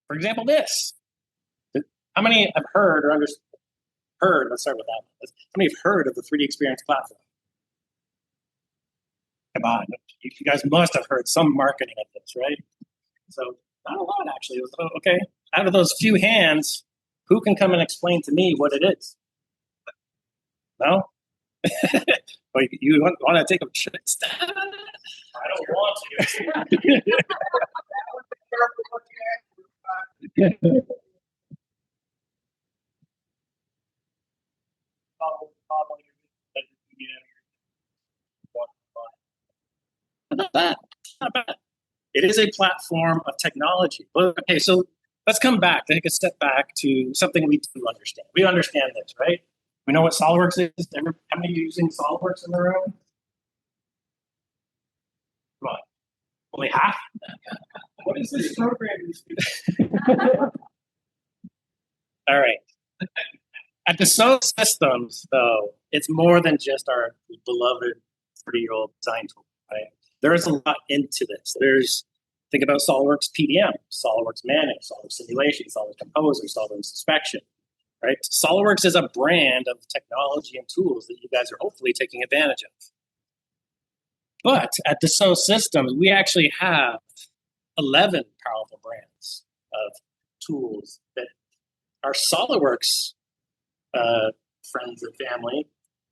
For example, this. How many have heard or heard, let's start with that. How many have heard of the 3D Experience platform? Come on, you guys must have heard some marketing of this, right? So not a lot, actually. Okay, out of those few hands, who can come and explain to me what it is? No? Well, you want to take a stab at it? I don't want to. Not bad. Not bad. It is a platform of technology. Okay, so let's come back, take a step back to something we do understand. We understand this, right? We know what SOLIDWORks is. How many are using SOLIDWORks in the room? Come on. Only half? What is this program? All right. At Dassault Systems, though, it's more than just our beloved 30-year-old design tool, right? There's a lot into this. Think about SOLIDWORks PDM, SOLIDWORks Manage, SOLIDWORks Simulation, SOLIDWORks Composer, SOLIDWORks Inspection, right? SOLIDWORks is a brand of technology and tools that you guys are hopefully taking advantage of. But at Dassault Systems, we actually have 11 powerful brands of tools that our SOLIDWORks friends and family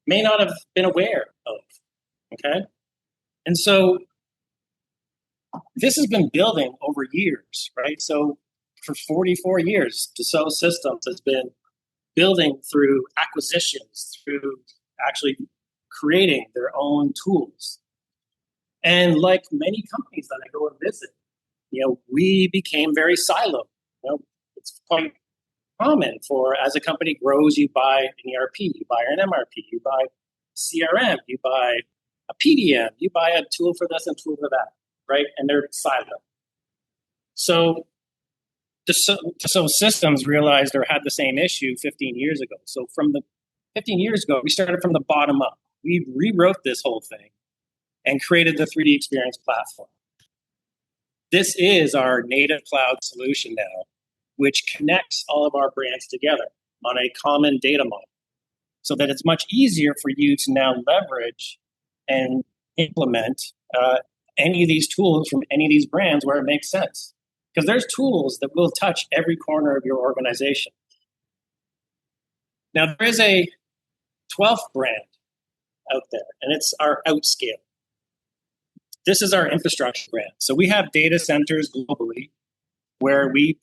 may not have been aware of, okay? And so this has been building over years, right? So for 44 years, Dassault Systems has been building through acquisitions, through actually creating their own tools. And like many companies that I go and visit, we became very siloed. It's quite common for, as a company grows, you buy an ERP, you buy an MRP, you buy CRM, you buy a PDM, you buy a tool for this and tool for that, right? And they're siloed. So Dassault Systems realized or had the same issue 15 years ago. So 15 years ago, we started from the bottom up. We rewrote this whole thing and created the 3D Experience platform. This is our native cloud solution now, which connects all of our brands together on a common data model so that it's much easier for you to now leverage and implement any of these tools from any of these brands where it makes sense. Because there's tools that will touch every corner of your organization. Now, there is a 12th brand out there, and it's our Outscale. This is our infrastructure brand. So we have data centers globally where we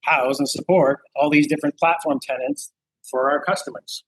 house and support all these different platform tenants for our customers.